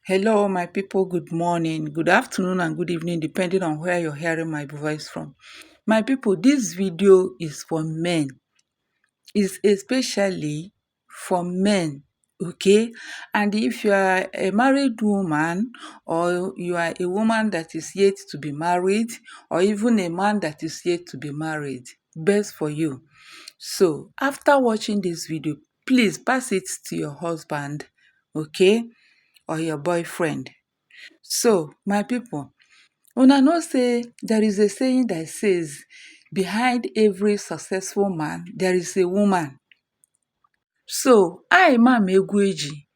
Hello, my people. Good morning, good afternoon, and good evening, depending on where you're hearing my voice from. My people, this video is for men. It's especially for men, okay? And if you are a married woman, or you are a woman that is yet to be married, or even a man that is yet to be married, best for you. So, after watching this video, please pass it to your husband, okay? Or your boyfriend. So, my people, una know say there is a saying that says, behind every successful man, there is a woman. So, I, Mama Egweji,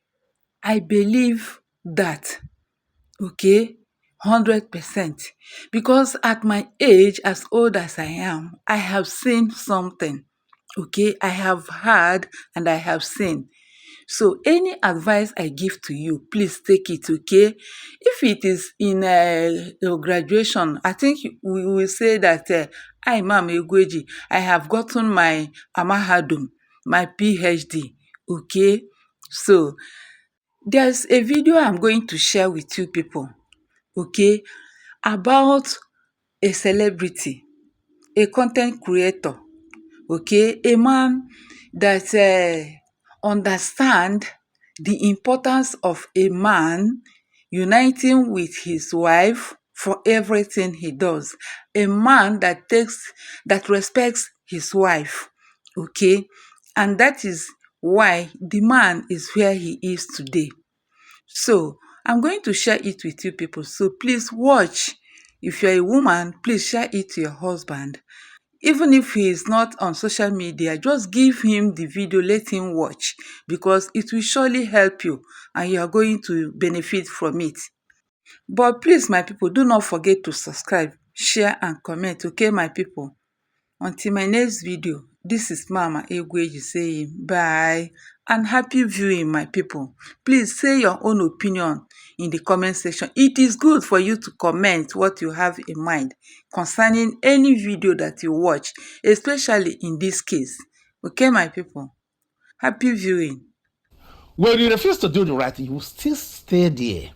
I believe that, okay, 100%. Because at my age, as old as I am, I have seen something, okay? I have heard and I have seen. So any advice I give to you, please take it, okay? If it is in graduation, I think we will say that I, Ma'am Egweji, I have gotten my Amahadum, my PhD, okay? So there's a video I'm going to share with you people, okay, about a celebrity, a content creator, okay, a man that understand the importance of a man uniting with his wife for everything he does. A man that respects his wife, okay, and that is why the man is where he is today. So I'm going to share it with you people. So please watch. If you're a woman, please share it to your husband. Even if he is not on social media, just give him the video, let him watch, because it will surely help you and you are going to benefit from it. But please, my people, do not forget to subscribe, share and comment, okay, my people? Until my next video, this is Mama Egweji saying bye and happy viewing, my people. Please say your own opinion in the comment section. It is good for you to comment what you have in mind concerning any video that you watch, especially in this case. Okay, my people? Happy viewing. When you refuse to do the right thing, you will still stay there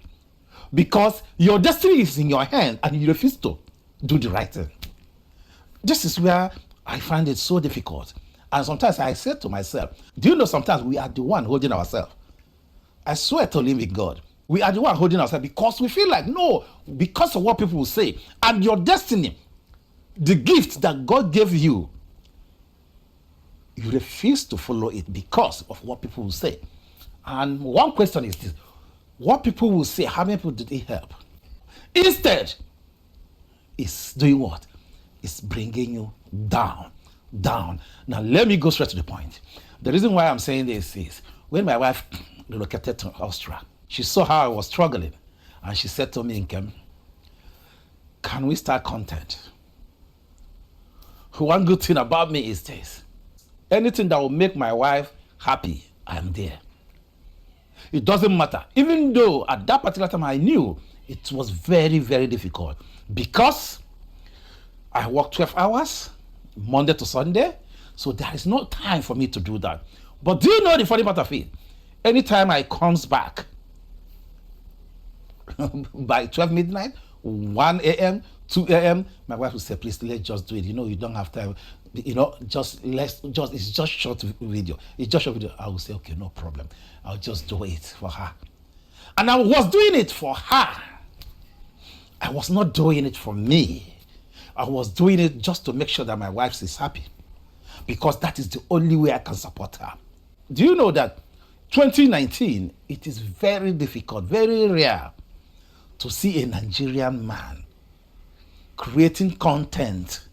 because your destiny is in your hand and you refuse to do the right thing. This is where I find it so difficult. And sometimes I say to myself, do you know sometimes we are the one holding ourselves? I swear to living God, we are the one holding ourselves because we feel like, no, because of what people will say. And your destiny, the gift that God gave you, you refuse to follow it because of what people will say. And one question is this: what people will say, how many people did it help? Instead, it's doing what? It's bringing you down, down. Now, let me go straight to the point. The reason why I'm saying this is when my wife relocated to Austria, she saw how I was struggling. And she said to me, Nkem, can we start content? One good thing about me is this: anything that will make my wife happy, I'm there. It doesn't matter. Even though at that particular time I knew it was very, very difficult because I work 12 hours, Monday to Sunday. So there is no time for me to do that. But do you know the funny part of it? Anytime I comes back by 12 midnight, 1 a.m., 2 a.m., my wife will say, please, let's just do it. You know, you don't have time. You know, it's just short video. It's just short video. I will say, okay, no problem. I'll just do it for her. And I was doing it for her. I was not doing it for me. I was doing it just to make sure that my wife is happy, because that is the only way I can support her. Do you know that 2019, it is very difficult, very rare to see a Nigerian man creating content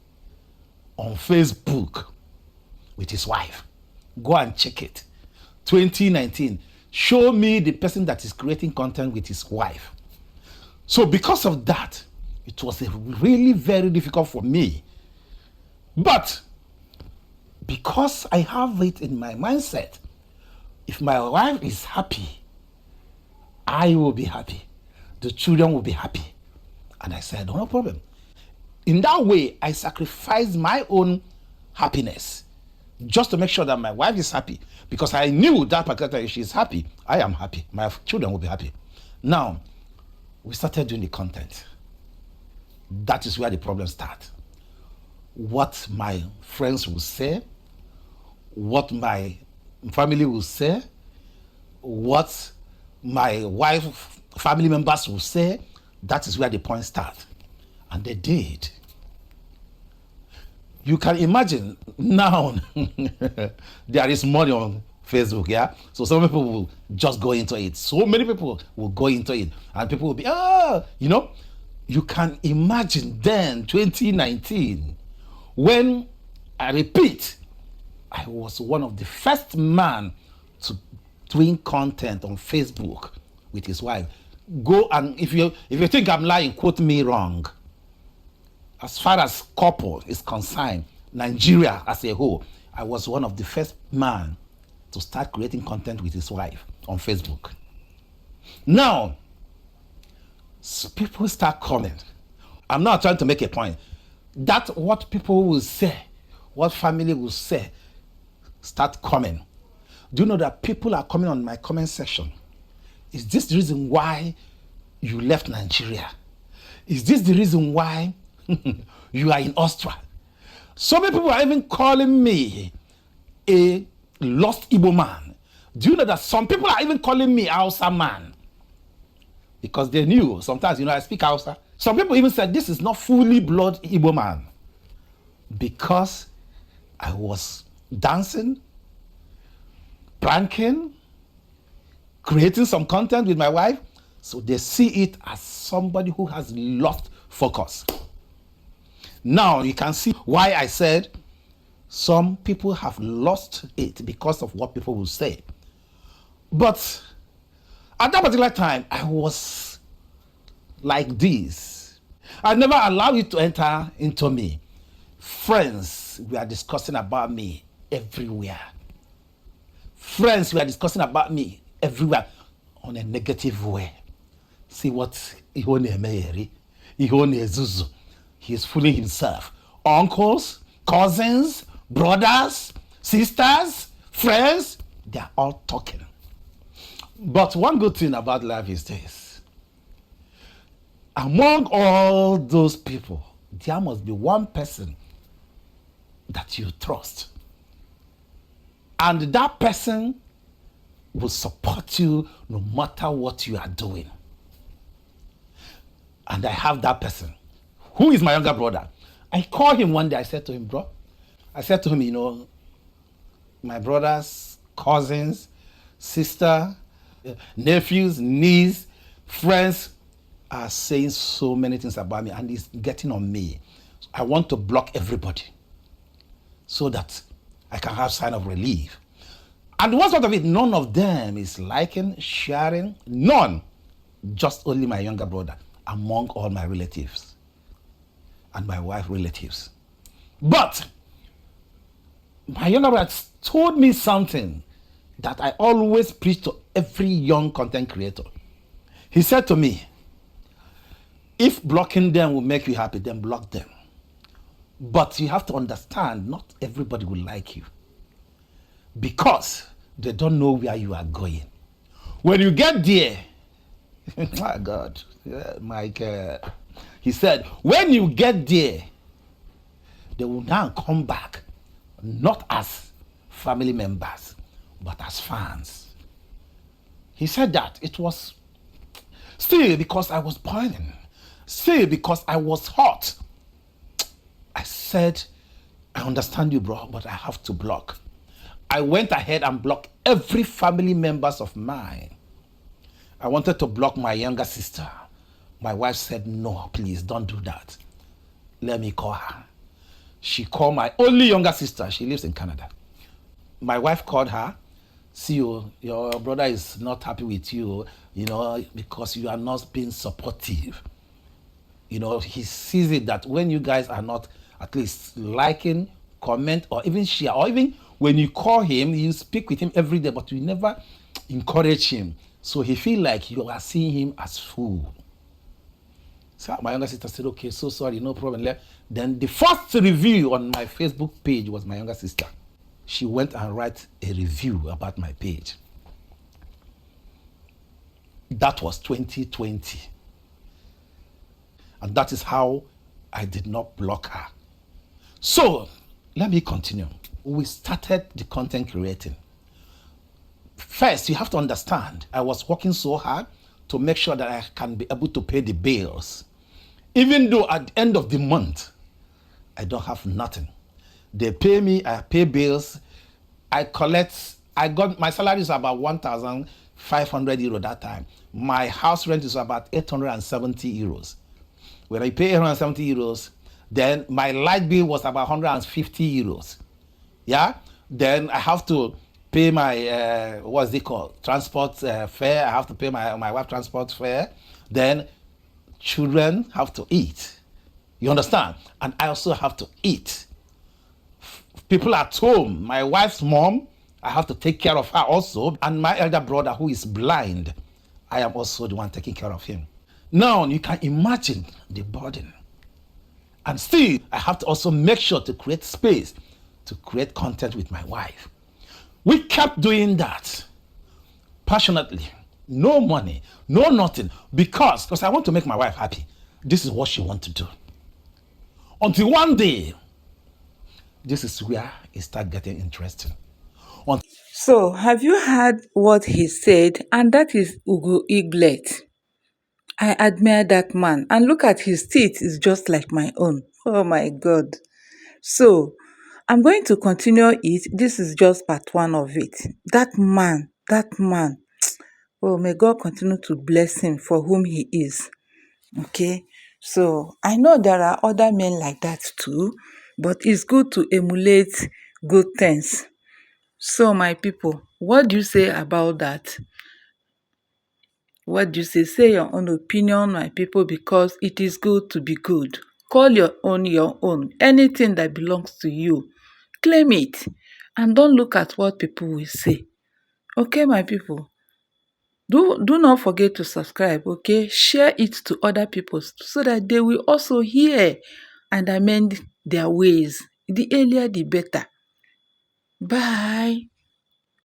on Facebook with his wife? Go and check it. 2019, show me the person that is creating content with his wife. So because of that, it was really very difficult for me. But because I have it in my mindset, if my wife is happy, I will be happy. The children will be happy. And I said, no problem. In that way, I sacrificed my own happiness just to make sure that my wife is happy, because I knew that particular time if she's happy, I am happy. My children will be happy. Now, we started doing the content. That is where the problem starts. What my friends will say, what my family will say, what my wife, family members will say, that is where the point starts. And they did. You can imagine now there is money on Facebook, yeah? So some people will just go into it. So many people will go into it. And people will be, you can imagine then, 2019, when, I repeat, I was one of the first man to doing content on Facebook with his wife. Go and if you think I'm lying, quote me wrong. As far as couple is concerned, Nigeria as a whole, I was one of the first man to start creating content with his wife on Facebook. Now, so people start coming. I'm not trying to make a point. That what people will say, what family will say, start coming. Do you know that people are coming on my comment section? Is this the reason why you left Nigeria? Is this the reason why you are in Austria? So many people are even calling me a lost Igbo man. Do you know that some people are even calling me Hausa man? Because they knew sometimes, I speak Hausa. Some people even said this is not fully blood Igbo man. Because I was dancing, pranking, creating some content with my wife. So they see it as somebody who has lost focus. Now you can see why I said some people have lost it because of what people will say. But at that particular time, I was like this. I never allowed it to enter into me. Friends were discussing about me everywhere. Friends were discussing about me everywhere on a negative way. See what Ihone Meyeri, Ihone Zuzu. He is fooling himself. Uncles, cousins, brothers, sisters, friends, they are all talking. But one good thing about life is this. Among all those people, there must be one person that you trust. And that person will support you no matter what you are doing. And I have that person, who is my younger brother. I called him one day. I said to him, bro, my brothers, cousins, sister, nephews, niece, friends are saying so many things about me and it's getting on me. I want to block everybody so that I can have sign of relief. And what's out of it? None of them is liking, sharing, none. Just only my younger brother among all my relatives and my wife relatives. But my younger brother told me something that I always preach to every young content creator. He said to me, if blocking them will make you happy, then block them. But you have to understand, not everybody will like you because they don't know where you are going. When you get there, my God, Mike, he said, when you get there, they will now come back, not as family members, but as fans. He said that it was still because I was boiling, still because I was hot. I said, I understand you, bro, but I have to block. I went ahead and blocked every family members of mine. I wanted to block my younger sister. My wife said, no, please don't do that. Let me call her. She called my only younger sister. She lives in Canada. My wife called her. See, your brother is not happy with you, because you are not being supportive. He sees it that when you guys are not at least liking, comment, or even share, or even when you call him, you speak with him every day, but you never encourage him. So he feel like you are seeing him as fool. So my younger sister said, okay, so sorry, no problem. Then the first review on my Facebook page was my younger sister. She went and wrote a review about my page. That was 2020. And that is how I did not block her. So let me continue. We started the content creating. First, you have to understand, I was working so hard to make sure that I can be able to pay the bills. Even though at the end of the month, I don't have nothing. They pay me, I pay bills, I got, my salary is about 1,500 euro that time. My house rent is about 870 euros. When I pay 870 euros, then my light bill was about 150 euros. Yeah, then I have to pay my what's it called, transport fare. I have to pay my wife transport fare. Then children have to eat, you understand, and I also have to eat. People at home, my wife's mom, I have to take care of her also, and my elder brother who is blind, I am also the one taking care of him. Now you can imagine the burden. And still, I have to also make sure to create space to create content with my wife. We kept doing that passionately. No money, no nothing, because I want to make my wife happy. This is what she wants to do. Until one day, this is where it started getting interesting. So, have you heard what he said? And that is Ugo Eaglet. I admire that man. And look at his teeth, is just like my own. Oh my God. So, I'm going to continue it. This is just part one of it. That man. Oh, may God continue to bless him for whom he is. Okay. So, I know there are other men like that too, but it's good to emulate good things. So, my people, what do you say about that? What do you say? Say your own opinion, my people, because it is good to be good. Call your own your own. Anything that belongs to you, claim it. And don't look at what people will say. Okay, my people? Do not forget to subscribe, okay? Share it to other people so that they will also hear and amend their ways. The earlier, the better. Bye.